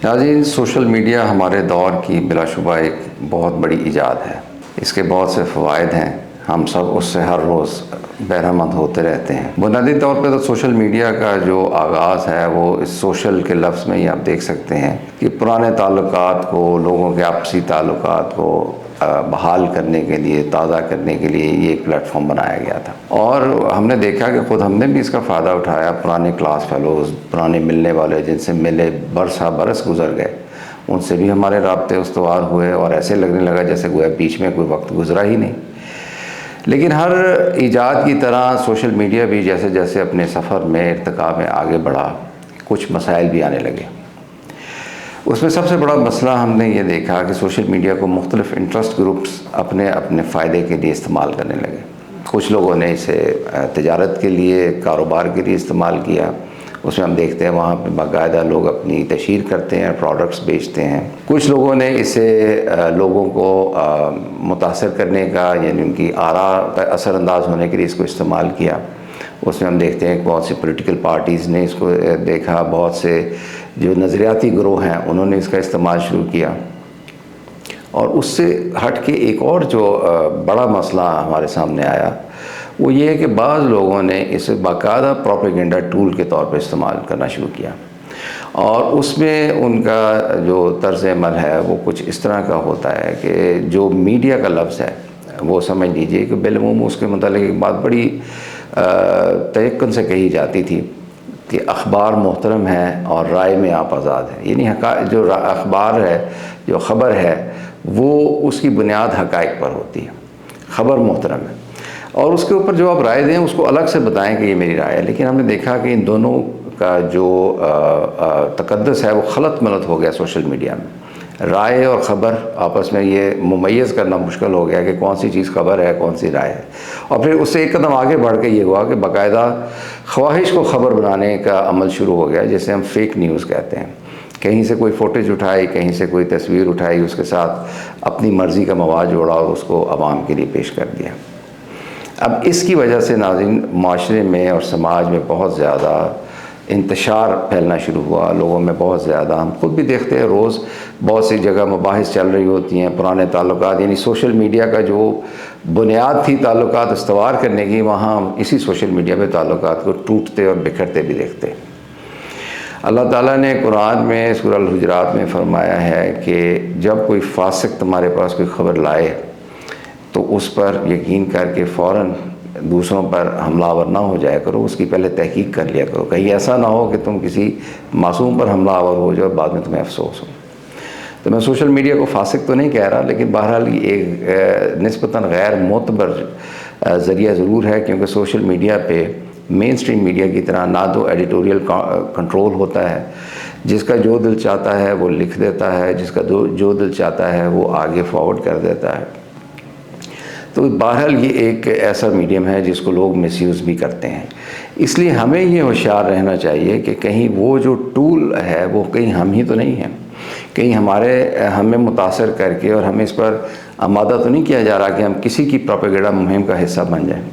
ناظرین، social media ہمارے دور کی بلا شبہ ایک بہت بڑی ایجاد ہے۔ اس کے بہت سے فوائد ہیں، ہم سب اس سے ہر روز بہرہ مند ہوتے رہتے ہیں۔ بنیادی طور پہ تو سوشل میڈیا کا جو آغاز ہے وہ اس سوشل کے لفظ میں ہی آپ دیکھ سکتے ہیں کہ پرانے تعلقات کو، لوگوں کے آپسی تعلقات کو بحال کرنے کے لیے، تازہ کرنے کے لیے یہ ایک پلیٹ فارم بنایا گیا تھا، اور ہم نے دیکھا کہ خود ہم نے بھی اس کا فائدہ اٹھایا۔ پرانے کلاس فیلوز، پرانے ملنے والے جن سے ملے برسہ برس گزر گئے، ان سے بھی ہمارے رابطے استوار ہوئے اور ایسے لگنے لگا جیسے گویا بیچ میں کوئی وقت گزرا ہی نہیں۔ لیکن ہر ایجاد کی طرح سوشل میڈیا بھی جیسے جیسے اپنے سفر میں، ارتقاء میں آگے بڑھا، کچھ مسائل بھی آنے لگے۔ اس میں سب سے بڑا مسئلہ ہم نے یہ دیکھا کہ سوشل میڈیا کو مختلف انٹرسٹ گروپس اپنے فائدے کے لیے استعمال کرنے لگے۔ کچھ لوگوں نے اسے تجارت کے لیے، کاروبار کے لیے استعمال کیا۔ اس میں ہم دیکھتے ہیں وہاں پہ باقاعدہ لوگ اپنی تشہیر کرتے ہیں، پروڈکٹس بیچتے ہیں۔ کچھ لوگوں نے اسے لوگوں کو متاثر کرنے کا، یعنی ان کی آراء پر اثر انداز ہونے کے لیے اس کو استعمال کیا۔ اس میں ہم دیکھتے ہیں کہ بہت سی پولیٹیکل پارٹیز نے اس کو دیکھا، بہت سے جو نظریاتی گروہ ہیں انہوں نے اس کا استعمال شروع کیا۔ اور اس سے ہٹ کے ایک اور جو بڑا مسئلہ ہمارے سامنے آیا وہ یہ ہے کہ بعض لوگوں نے اسے باقاعدہ پروپیگنڈا ٹول کے طور پر استعمال کرنا شروع کیا، اور اس میں ان کا جو طرز عمل ہے وہ کچھ اس طرح کا ہوتا ہے کہ جو میڈیا کا لفظ ہے وہ سمجھ لیجئے کہ بالعموم اس کے متعلق ایک بات بڑی تیقن سے کہی جاتی تھی کہ اخبار محترم ہے اور رائے میں آپ آزاد ہیں۔ یعنی جو اخبار ہے، جو خبر ہے، وہ اس کی بنیاد حقائق پر ہوتی ہے، خبر محترم ہے، اور اس کے اوپر جو آپ رائے دیں اس کو الگ سے بتائیں کہ یہ میری رائے ہے۔ لیکن ہم نے دیکھا کہ ان دونوں کا جو تقدس ہے وہ خلط ملط ہو گیا سوشل میڈیا میں۔ رائے اور خبر آپس میں یہ ممیز کرنا مشکل ہو گیا کہ کون سی چیز خبر ہے، کون سی رائے ہے۔ اور پھر اس سے ایک قدم آگے بڑھ کے یہ ہوا کہ باقاعدہ خواہش کو خبر بنانے کا عمل شروع ہو گیا، جسے ہم فیک نیوز کہتے ہیں۔ کہیں سے کوئی فوٹیج اٹھائی، کہیں سے کوئی تصویر اٹھائی، اس کے ساتھ اپنی مرضی کا مواد جوڑا اور اس کو عوام کے لیے پیش کر دیا۔ اب اس کی وجہ سے ناظرین معاشرے میں اور سماج میں بہت زیادہ انتشار پھیلنا شروع ہوا، لوگوں میں بہت زیادہ، ہم خود بھی دیکھتے ہیں روز بہت سی جگہ مباحث چل رہی ہوتی ہیں، پرانے تعلقات، یعنی سوشل میڈیا کا جو بنیاد تھی تعلقات استوار کرنے کی، وہاں اسی سوشل میڈیا پہ تعلقات کو ٹوٹتے اور بکھرتے بھی دیکھتے ہیں۔ اللہ تعالیٰ نے قرآن میں سورہ الحجرات میں فرمایا ہے کہ جب کوئی فاسق تمہارے پاس کوئی خبر لائے تو اس پر یقین کر کے فوراً دوسروں پر حملہ آور نہ ہو جایا کرو، اس کی پہلے تحقیق کر لیا کرو، کہیں ایسا نہ ہو کہ تم کسی معصوم پر حملہ آور ہو جاؤ، بعد میں تمہیں افسوس ہو۔ تو میں سوشل میڈیا کو فاسق تو نہیں کہہ رہا، لیکن بہرحال یہ ایک نسبتاً غیر معتبر ذریعہ ضرور ہے، کیونکہ سوشل میڈیا پہ مین سٹریم میڈیا کی طرح نہ تو ایڈیٹوریل کنٹرول ہوتا ہے، جس کا جو دل چاہتا ہے وہ لکھ دیتا ہے، جس کا جو دل چاہتا ہے وہ آگے فارورڈ کر دیتا ہے۔ تو بہرحال یہ ایک ایسا میڈیم ہے جس کو لوگ مس یوز بھی کرتے ہیں۔ اس لیے ہمیں یہ ہوشیار رہنا چاہیے کہ کہیں وہ جو ٹول ہے وہ کہیں ہم ہی تو نہیں ہیں، کہیں ہمیں متاثر کر کے اور ہمیں اس پر آمادہ تو نہیں کیا جا رہا کہ ہم کسی کی پروپیگنڈا مہم کا حصہ بن جائیں۔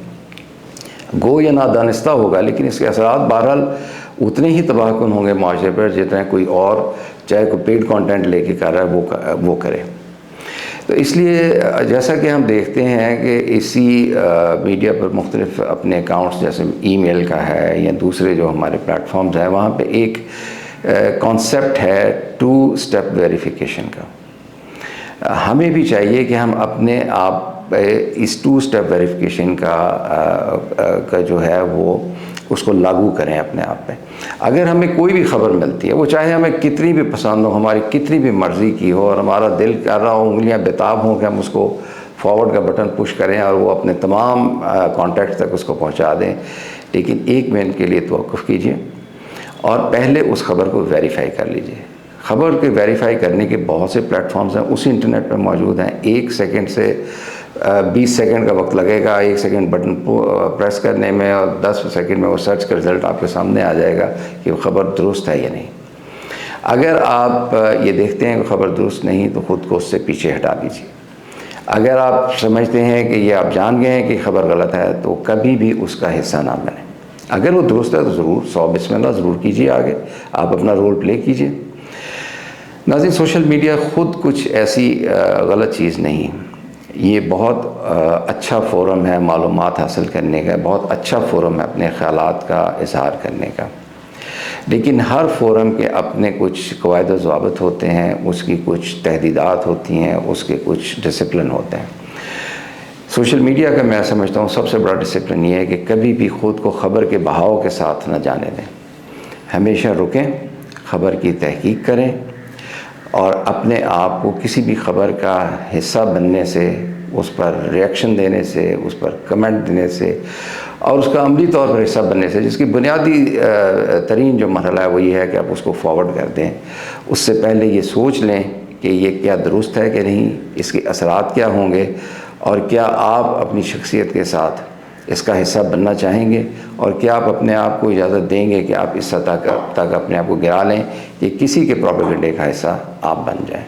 گو یا نادانستہ ہوگا، لیکن اس کے اثرات بہرحال اتنے ہی تباہ کن ہوں گے معاشرے پر جتنے کوئی اور، چاہے کوئی پیڈ کانٹینٹ لے کے کر رہا ہے وہ کرے۔ تو اس لیے جیسا کہ ہم دیکھتے ہیں کہ اسی میڈیا پر مختلف اپنے اکاؤنٹس، جیسے ای میل کا ہے یا دوسرے جو ہمارے پلیٹ فارمز ہیں، وہاں پہ ایک کانسیپٹ ہے 2 اسٹیپ ویریفیکیشن کا۔ ہمیں بھی چاہیے کہ ہم اپنے آپ اس 2 اسٹیپ ویریفیکیشن کا جو ہے وہ اس کو لاگو کریں اپنے آپ پہ۔ اگر ہمیں کوئی بھی خبر ملتی ہے، وہ چاہے ہمیں کتنی بھی پسند ہو، ہماری کتنی بھی مرضی کی ہو، اور ہمارا دل کر رہا ہو، انگلیاں بےتاب ہوں کہ ہم اس کو فارورڈ کا بٹن پش کریں اور وہ اپنے تمام کانٹیکٹ تک اس کو پہنچا دیں، لیکن 1 منٹ کے لیے توقف کیجئے اور پہلے اس خبر کو ویریفائی کر لیجئے۔ خبر کے ویریفائی کرنے کے بہت سے پلیٹ فارمز ہیں، اسی انٹرنیٹ پہ موجود ہیں۔ 1 سیکنڈ سے 20 سیکنڈ کا وقت لگے گا 1 سیکنڈ بٹن پریس کرنے میں، اور 10 سیکنڈ میں وہ سرچ کا رزلٹ آپ کے سامنے آ جائے گا کہ وہ خبر درست ہے یا نہیں۔ اگر آپ یہ دیکھتے ہیں کہ خبر درست نہیں تو خود کو اس سے پیچھے ہٹا دیجیے۔ اگر آپ سمجھتے ہیں کہ یہ آپ جان گئے ہیں کہ خبر غلط ہے تو کبھی بھی اس کا حصہ نہ بنیں۔ اگر وہ درست ہے تو ضرور 100 بسم اللہ ضرور کیجیے، آگے آپ اپنا رول پلے کیجیے۔ ناظرین، سوشل میڈیا خود کچھ ایسی غلط چیز نہیں، یہ بہت اچھا فورم ہے معلومات حاصل کرنے کا، بہت اچھا فورم ہے اپنے خیالات کا اظہار کرنے کا، لیکن ہر فورم کے اپنے کچھ قواعد و ضوابط ہوتے ہیں، اس کی کچھ تحدیدات ہوتی ہیں، اس کے کچھ ڈسپلن ہوتے ہیں۔ سوشل میڈیا کا میں سمجھتا ہوں سب سے بڑا ڈسپلن یہ ہے کہ کبھی بھی خود کو خبر کے بہاؤ کے ساتھ نہ جانے دیں، ہمیشہ رکیں، خبر کی تحقیق کریں اور اپنے آپ کو کسی بھی خبر کا حصہ بننے سے، اس پر ریئیکشن دینے سے، اس پر کمنٹ دینے سے اور اس کا عملی طور پر حصہ بننے سے، جس کی بنیادی ترین جو مرحلہ ہے وہ یہ ہے کہ آپ اس کو فارورڈ کر دیں، اس سے پہلے یہ سوچ لیں کہ یہ کیا درست ہے کہ نہیں، اس کے اثرات کیا ہوں گے اور کیا آپ اپنی شخصیت کے ساتھ اس کا حصہ بننا چاہیں گے، اور کیا آپ اپنے آپ کو اجازت دیں گے کہ آپ اس سطح تک اپنے آپ کو گرا لیں کہ کسی کے پروپیگنڈے کا حصہ آپ بن جائیں۔